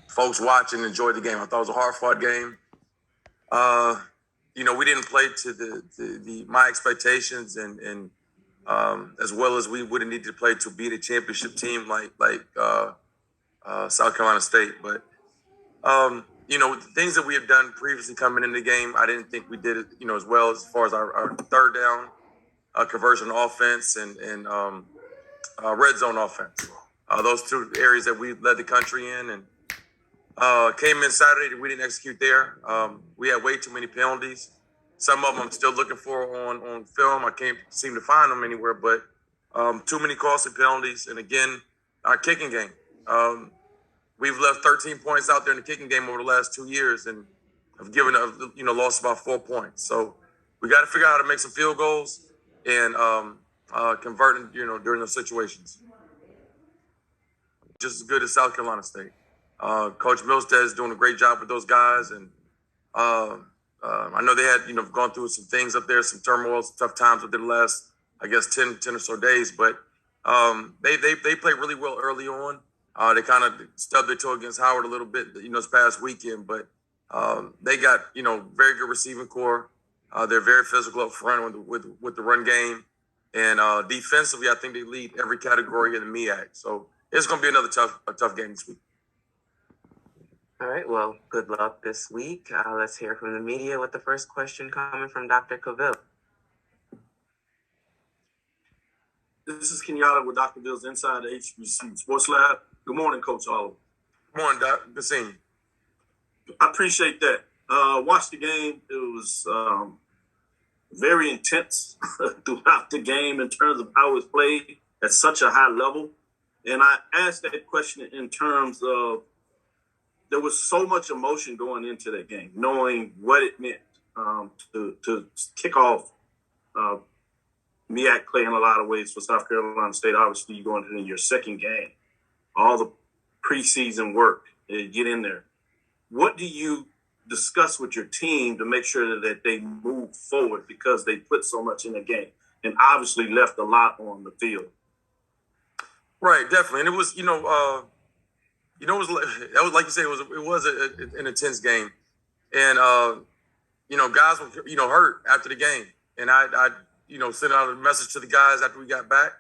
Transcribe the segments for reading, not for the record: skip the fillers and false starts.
Folks watch and enjoy the game. I thought it was a hard-fought game. We didn't play to my expectations, and as well as we would have needed to play to beat a championship team like South Carolina State. But the things that we have done previously coming into the game, I didn't think we did it, as well as far as our third down conversion offense and red zone offense. Those two areas that we led the country in, and came in Saturday, we didn't execute there. We had way too many penalties. Some of them I'm still looking for on film. I can't seem to find them anywhere, but too many costly penalties. And again, our kicking game. We've left 13 points out there in the kicking game over the last 2 years, and have given lost about 4 points. So we got to figure out how to make some field goals and convert during those situations. Just as good as South Carolina State. Coach Milstead is doing a great job with those guys, and I know they had gone through some things up there, some turmoil, some tough times within the last 10 or so days, but they played really well early on. They kind of stubbed their toe against Howard a little bit this past weekend, but they got very good receiving core. They're very physical up front with the run game, and defensively I think they lead every category in the MEAC. So it's going to be another tough game this week. All right, well, good luck this week. Let's hear from the media with the first question coming from Dr. Cavill. This is Kenyatta with Dr. Bill's Inside the HBC Sports Lab. Good morning, Coach Oliver. Good morning, Doc. Good seeing you. I appreciate that. Watched the game. It was very intense throughout the game in terms of how it was played at such a high level. And I asked that question in terms of there was so much emotion going into that game, knowing what it meant to kick off MEAC play in a lot of ways for South Carolina State. Obviously, you're going into your second game. All the preseason work, get in there. What do you discuss with your team to make sure that they move forward because they put so much in the game and obviously left a lot on the field? Right, definitely. And it was, it was like you said, it was an intense game, and guys were hurt after the game, and I sent out a message to the guys after we got back,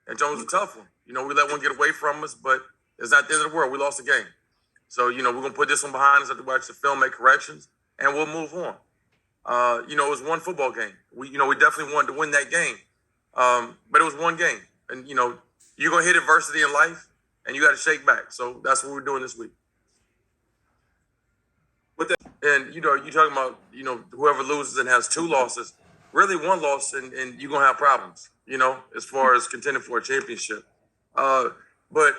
and it was a tough one. We let one get away from us, but it's not the end of the world. We lost the game, so we're gonna put this one behind us after we watch the film, make corrections, and we'll move on. It was one football game. We definitely wanted to win that game, but it was one game, and you're gonna hit adversity in life. And you got to shake back. So that's what we're doing this week. And, you're talking about, whoever loses and has 2 losses, really one loss and you're going to have problems, as far as contending for a championship. But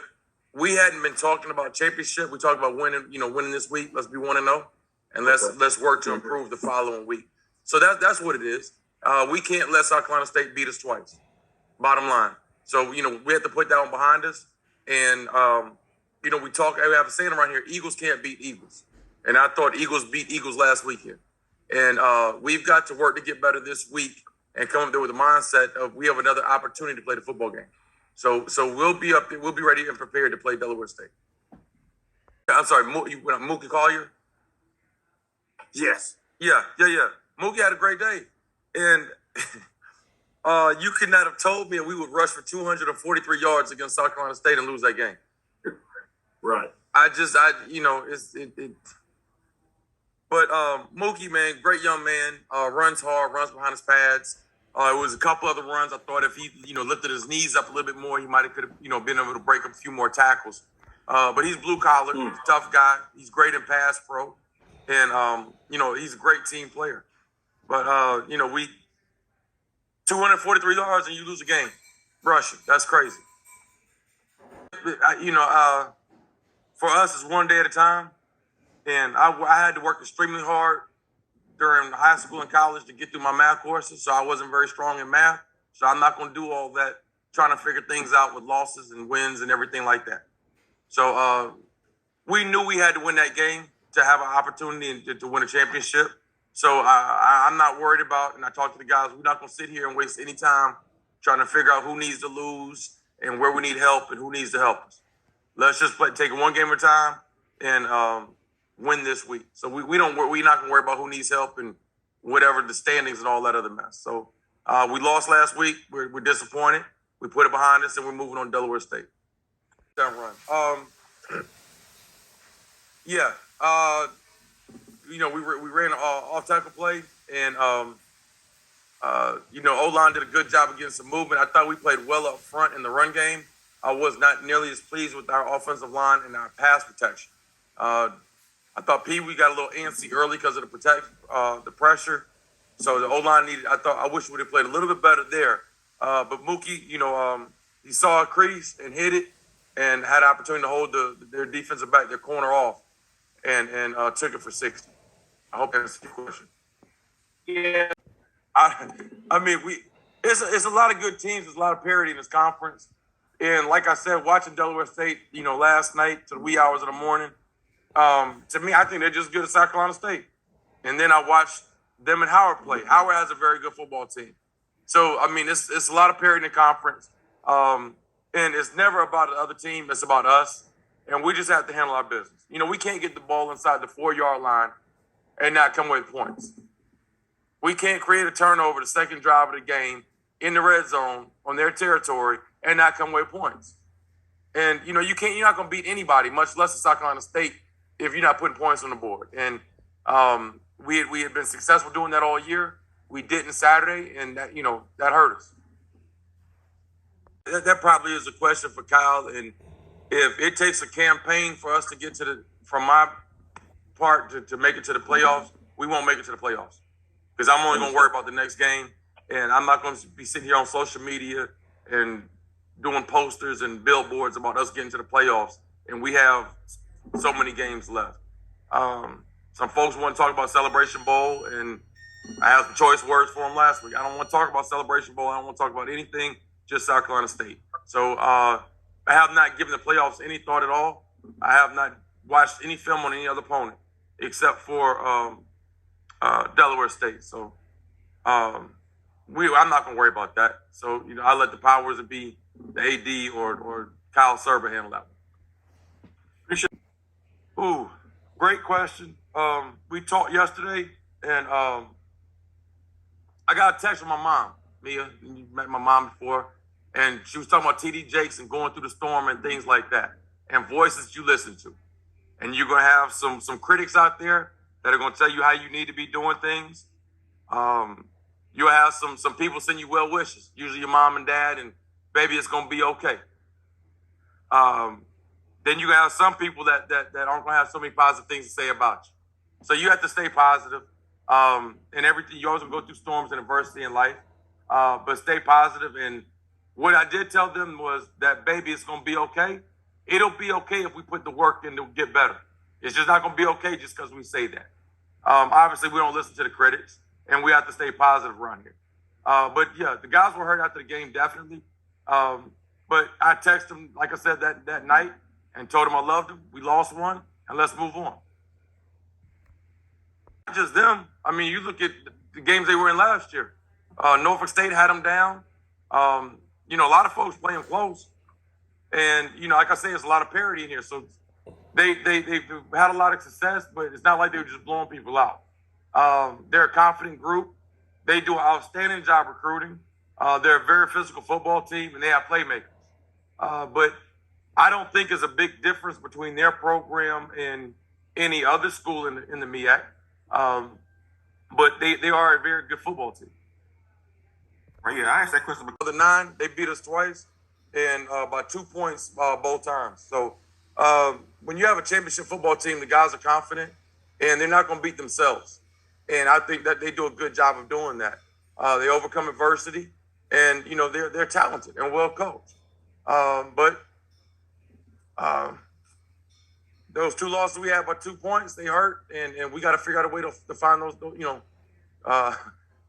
we hadn't been talking about championship. We talked about winning this week. Let's be 1-0. And let's work to improve the following week. So that's what it is. We can't let South Carolina State beat us twice. Bottom line. So, we have to put that one behind us. And, we have a saying around here, Eagles can't beat Eagles. And I thought Eagles beat Eagles last weekend. And we've got to work to get better this week and come up there with a mindset of we have another opportunity to play the football game. So we'll be up there. We'll be ready and prepared to play Delaware State. I'm sorry, Mookie Collier? Yes. Yeah. Mookie had a great day. And you could not have told me we would rush for 243 yards against South Carolina State and lose that game. Right. But Mookie, man, great young man, runs hard, runs behind his pads. It was a couple other runs. I thought if he, lifted his knees up a little bit more, he might have been able to break up a few more tackles. But he's blue collar, he's a tough guy. He's great in pass pro. and he's a great team player. But we 243 yards and you lose a game rushing. That's crazy. For us, it's one day at a time, and I had to work extremely hard during high school and college to get through my math courses, so I wasn't very strong in math. So I'm not going to do all that trying to figure things out with losses and wins and everything like that. So we knew we had to win that game to have an opportunity to win a championship. So I'm not worried about, and I talked to the guys, we're not going to sit here and waste any time trying to figure out who needs to lose and where we need help and who needs to help us. Let's just take it one game at a time and win this week. So we're not going to worry about who needs help and whatever the standings and all that other mess. So we lost last week. We're disappointed. We put it behind us and we're moving on to Delaware State. Run. We ran an off-tackle play, and O-line did a good job of getting some movement. I thought we played well up front in the run game. I was not nearly as pleased with our offensive line and our pass protection. I thought we got a little antsy early because of the pressure. So the O-line I wish we would have played a little bit better there. But Mookie, he saw a crease and hit it and had an opportunity to hold their defensive back, their corner off, and took it for 60. I hope that's the question. Yeah. It's a lot of good teams. There's a lot of parity in this conference. And like I said, watching Delaware State, last night to the wee hours of the morning, to me, I think they're just good as South Carolina State. And then I watched them and Howard play. Howard has a very good football team. So, it's a lot of parity in the conference. And it's never about the other team. It's about us. And we just have to handle our business. We can't get the ball inside the 4-yard line and not come away with points. We can't create a turnover the second drive of the game in the red zone on their territory and not come away with points. And, you're not going to beat anybody, much less South Carolina State, if you're not putting points on the board. And we had been successful doing that all year. We didn't Saturday, and that hurt us. That probably is a question for Kyle. And if it takes a campaign for us to get from my part to make it to the playoffs, we won't make it to the playoffs. Because I'm only going to worry about the next game. And I'm not going to be sitting here on social media and doing posters and billboards about us getting to the playoffs. And we have so many games left. Some folks want to talk about Celebration Bowl, and I have some choice words for them last week. I don't want to talk about Celebration Bowl. I don't want to talk about anything, just South Carolina State. So I have not given the playoffs any thought at all. I have not watched any film on any other opponent except for Delaware State. So I'm not going to worry about that. So, I'll let the powers that be, the AD or Kyle Serber handle that one. Appreciate it. Ooh, great question. We talked yesterday, and I got a text from my mom, Mia. You met my mom before, and she was talking about TD Jakes and going through the storm and things like that, and voices you listen to. And you're going to have some critics out there that are going to tell you how you need to be doing things. You'll have some people send you well wishes, usually your mom and dad, and baby, it's going to be okay. Then you have some people that aren't going to have so many positive things to say about you. So you have to stay positive. And everything, you always go through storms and adversity in life, but stay positive. And what I did tell them was that, baby, it's going to be okay. It'll be okay if we put the work in to get better. It's just not going to be okay just because we say that. Obviously, we don't listen to the critics, and we have to stay positive around here. But, yeah, the guys were hurt after the game, definitely. But I texted them, like I said, that night and told them I loved them. We lost one, and let's move on. Not just them. You look at the games they were in last year. Norfolk State had them down. A lot of folks playing close. And, like I say, there's a lot of parity in here. So they've had a lot of success, but it's not like they were just blowing people out. They're a confident group. They do an outstanding job recruiting. They're a very physical football team, and they have playmakers. But I don't think there's a big difference between their program and any other school in the MEAC. But they are a very good football team. Right here, I asked that question. The 9, they beat us twice, and by 2 points both times. So when you have a championship football team, the guys are confident, and they're not going to beat themselves. And I think that they do a good job of doing that. They overcome adversity, and they're talented and well coached. But those two losses we had by 2 points, they hurt, and we got to figure out a way to find those,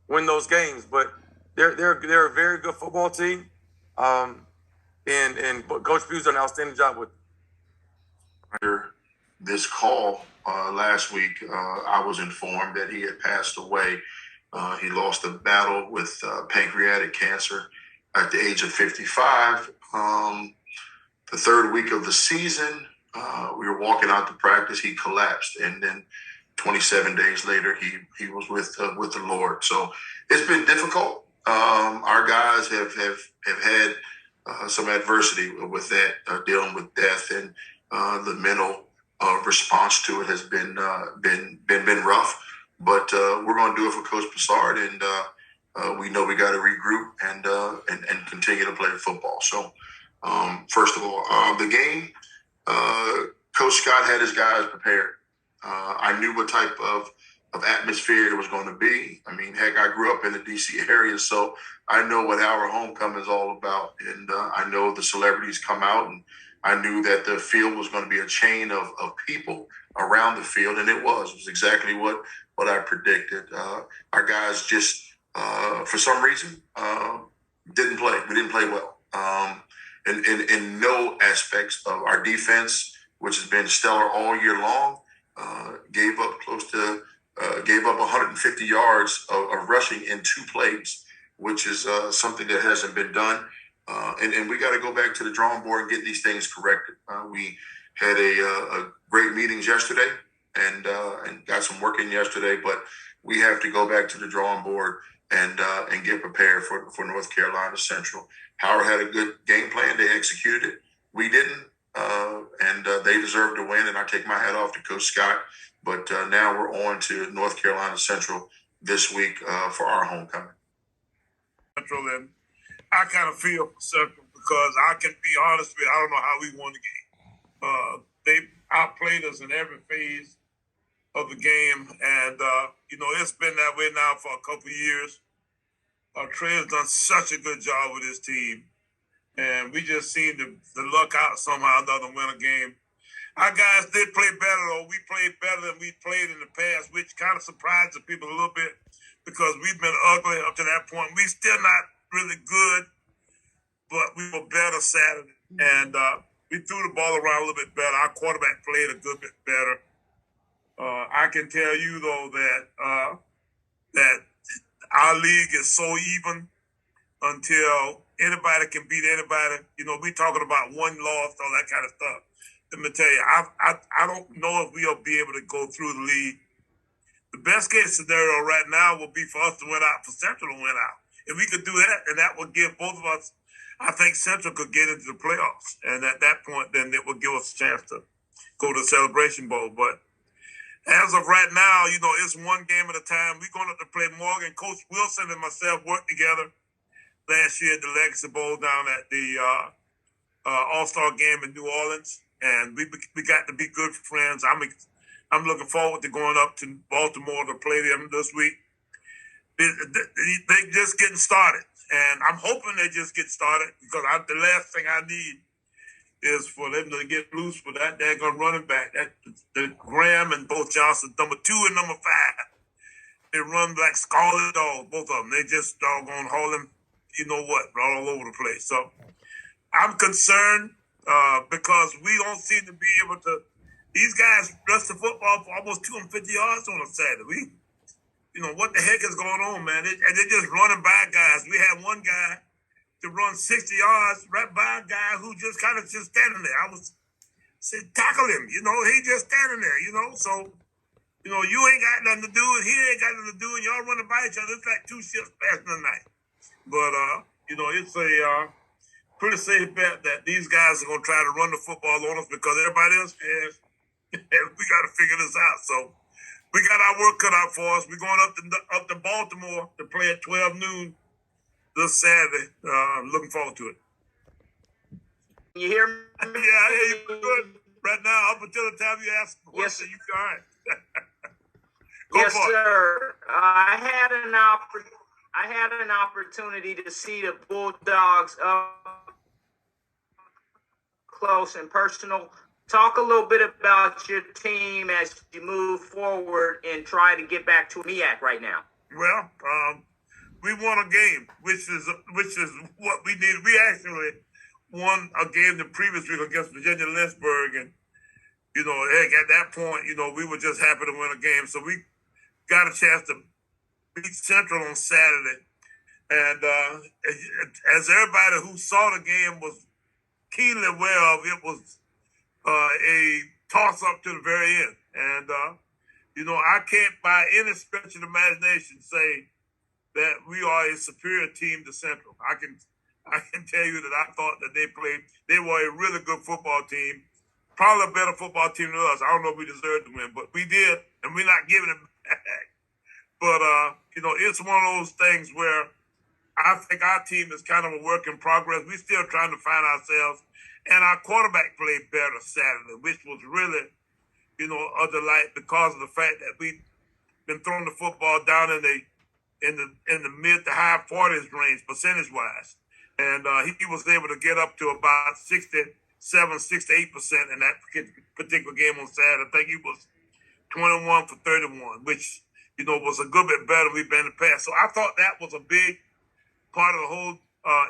win those games. But they're a very good football team, and Coach Pough's done an outstanding job with them. This call last week, I was informed that he had passed away. He lost a battle with pancreatic cancer at the age of 55. The third week of the season, we were walking out to practice. He collapsed, and then 27 days later, he was with the Lord. So it's been difficult. Our guys have had some adversity with that, dealing with death, and the mental response to it has been rough. But we're going to do it for Coach Broussard, and we know we got to regroup and continue to play football. So first of all, the game, Coach Scott had his guys prepared. I knew what type of atmosphere it was going to be. I mean, heck, I grew up in the D.C. area, so I know what our homecoming is all about. And I know the celebrities come out, and I knew that the field was going to be a chain of people around the field, and it was exactly what I predicted. Our guys just, for some reason, didn't play. We didn't play well. In no aspects of our defense, which has been stellar all year long, gave up 150 yards of rushing in 2 plays, which is something that hasn't been done. And we got to go back to the drawing board and get these things corrected. We had a great meetings yesterday and got some work in yesterday, but we have to go back to the drawing board and get prepared for North Carolina Central. Howard had a good game plan. They executed it. We didn't, and they deserve to win, and I take my hat off to Coach Scott. But now we're on to North Carolina Central this week for our homecoming. Central, and I kind of feel for Central because I can be honest with you, I don't know how we won the game. They outplayed us in every phase of the game, and it's been that way now for a couple of years. Trey has done such a good job with his team, and we just seem to luck out somehow or another win a game. Our guys did play better, though. We played better than we played in the past, which kind of surprised the people a little bit because we've been ugly up to that point. We still not really good, but we were better Saturday. And we threw the ball around a little bit better. Our quarterback played a good bit better. I can tell you, though, that our league is so even until anybody can beat anybody. We talking about one loss, all that kind of stuff. Let me tell you, I don't know if we'll be able to go through the league. The best case scenario right now will be for us to win out, for Central to win out. If we could do that, then that would give both of us, I think Central could get into the playoffs. And at that point, then it would give us a chance to go to the Celebration Bowl. But as of right now, it's one game at a time. We're going to play Morgan. Coach Wilson and myself worked together last year at the Legacy Bowl down at the All-Star game in New Orleans. And we got to be good friends. I'm looking forward to going up to Baltimore to play them this week. They just getting started, and I'm hoping they just get started because the last thing I need is for them to get loose with that daggone running back. The Graham and both Johnson, number 2 and number 5. They run like scarlet dogs, both of them. They just doggone haul them, all over the place. So I'm concerned. Because we don't seem to be able to. These guys rush the football for almost 250 yards on a Saturday. What the heck is going on, man? They're just running by guys. We had one guy to run 60 yards right by a guy who just kind of just standing there. I was saying, tackle him. He just standing there. So you ain't got nothing to do, and he ain't got nothing to do, and y'all running by each other. It's like 2 ships passing the night. But it's a pretty safe bet that these guys are going to try to run the football on us because everybody else has. And we got to figure this out. So we got our work cut out for us. We're going up to Baltimore to play at 12 noon this Saturday. Looking forward to it. You hear me? Yeah, I hear you good. Right now, up until the time you ask the question, Yes. you all right. Yes, for it. sir. I had an opportunity to see the Bulldogs up close and personal. Talk a little bit about your team as you move forward and try to get back to MEAC right now. Well, we won a game, which is what we needed. We actually won a game the previous week against Virginia Lynchburg, and heck, at that point, we were just happy to win a game. So we got a chance to beat Central on Saturday, and as everybody who saw the game was keenly aware of, it was a toss-up to the very end. And I can't by any stretch of the imagination say that we are a superior team to Central. I can tell you that I thought that they were a really good football team, probably a better football team than us. I don't know if we deserved to win, but we did, and we're not giving it back. But it's one of those things where I think our team is kind of a work in progress. We're still trying to find ourselves, and our quarterback played better Saturday, which was really, a delight because of the fact that we've been throwing the football down in the mid to high 40s range percentage wise, and he was able to get up to about 68% in that particular game on Saturday. I think he was 21 for 31, which was a good bit better than we've been in the past. So I thought that was a big part of the whole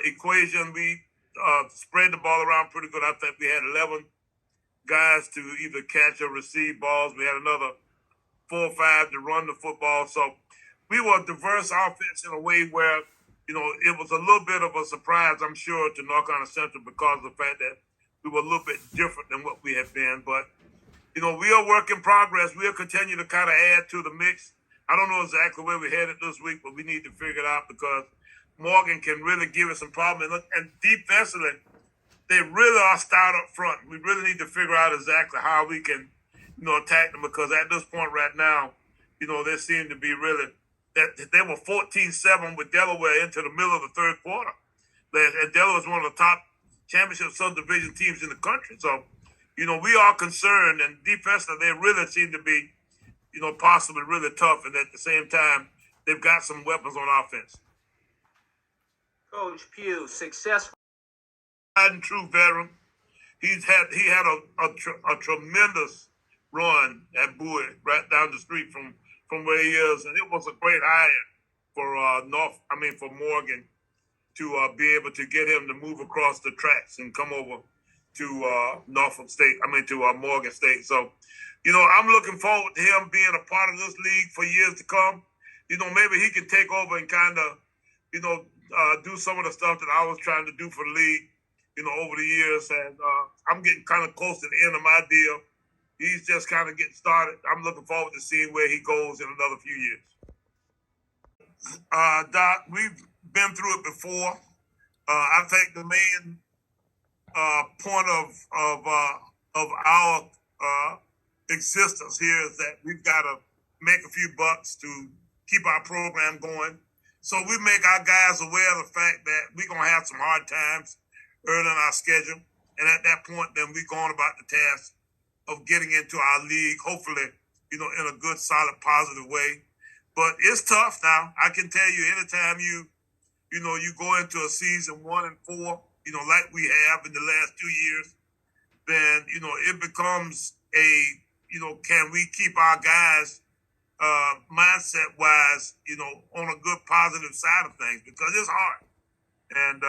equation. We spread the ball around pretty good. I think we had 11 guys to either catch or receive balls. We had another 4 or 5 to run the football. So we were a diverse offense in a way where, it was a little bit of a surprise, I'm sure, to North Carolina Central because of the fact that we were a little bit different than what we had been. But, we are work in progress. We'll continue to kind of add to the mix. I don't know exactly where we're headed this week, but we need to figure it out because Morgan can really give us some problems. And defensively, they really are stout up front. We really need to figure out exactly how we can, attack them because at this point right now, they seem to be really that they were 14-7 with Delaware into the middle of the third quarter. And Delaware is one of the top championship subdivision teams in the country. So, we are concerned, and defensively, they really seem to be, possibly really tough. And at the same time, they've got some weapons on offense. Coach Pough, successful. And true veteran. He had a tremendous run at Bowie right down the street from where he is, and it was a great hire for Morgan to be able to get him to move across the tracks and come over to Morgan State. So, I'm looking forward to him being a part of this league for years to come. Maybe he can take over and kind of, do some of the stuff that I was trying to do for the league, over the years. And I'm getting kind of close to the end of my deal. He's just kind of getting started. I'm looking forward to seeing where he goes in another few years. Doc, we've been through it before. I think the main point of our existence here is that we've got to make a few bucks to keep our program going. So we make our guys aware of the fact that we're going to have some hard times early in our schedule. And at that point, then we go on about the task of getting into our league, hopefully, in a good, solid, positive way. But it's tough now. I can tell you, anytime you go into a season 1-4, like we have in the last 2 years, then, it becomes can we keep our guys mindset wise, on a good positive side of things, because it's hard. And,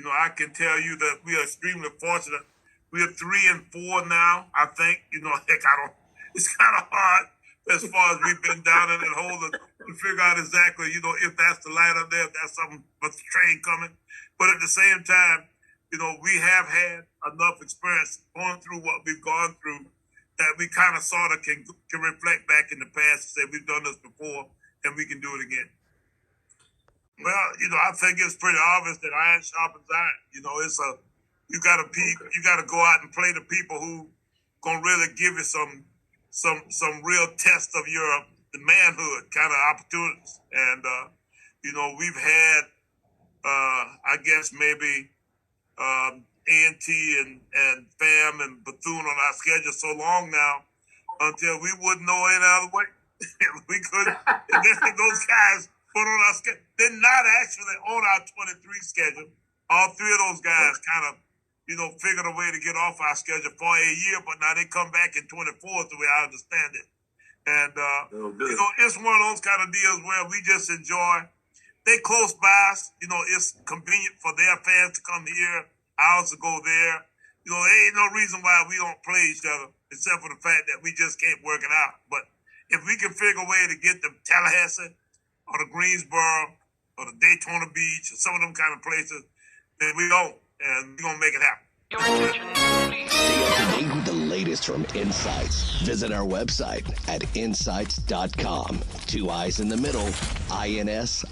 I can tell you that we are extremely fortunate. We are 3-4 now, I think. It's kind of hard as far as we've been down in that hole to figure out exactly, if that's the light up there, if that's something but the train coming. But at the same time, we have had enough experience going through what we've gone through that we kind of sort of can reflect back in the past and say we've done this before and we can do it again. Well, I think it's pretty obvious that iron sharpens iron. You got to go out and play the people who gonna really give you some real test of the manhood kind of opportunities. And we've had I guess maybe A&T and FAM and Bethune on our schedule so long now until we wouldn't know any other way. We could. And then those guys put on our schedule. They're not actually on our 23 schedule. All three of those guys kind of, figured a way to get off our schedule for a year, but now they come back in 24 the way I understand it. And, it's one of those kind of deals where we just enjoy. They close by us. It's convenient for their fans to come here, ours to go there. There ain't no reason why we don't play each other, except for the fact that we just can't work it out. But if we can figure a way to get to Tallahassee or the Greensboro or the Daytona Beach or some of them kind of places, then we don't, and we're going to make it happen. Stay up to date with the latest from INSiiGHTS. Visit our website at INSiiGHTS.com. 2 I's in the middle, INSiiGHTS.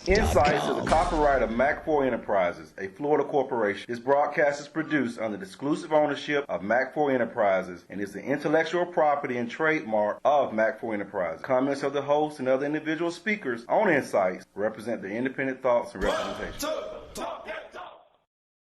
INSiiGHTS is a copyright of MAC4 Enterprises, a Florida corporation. This broadcast is produced under the exclusive ownership of MAC4 Enterprises and is the intellectual property and trademark of MAC4 Enterprises. Comments of the host and other individual speakers on INSiiGHTS represent their independent thoughts and representation.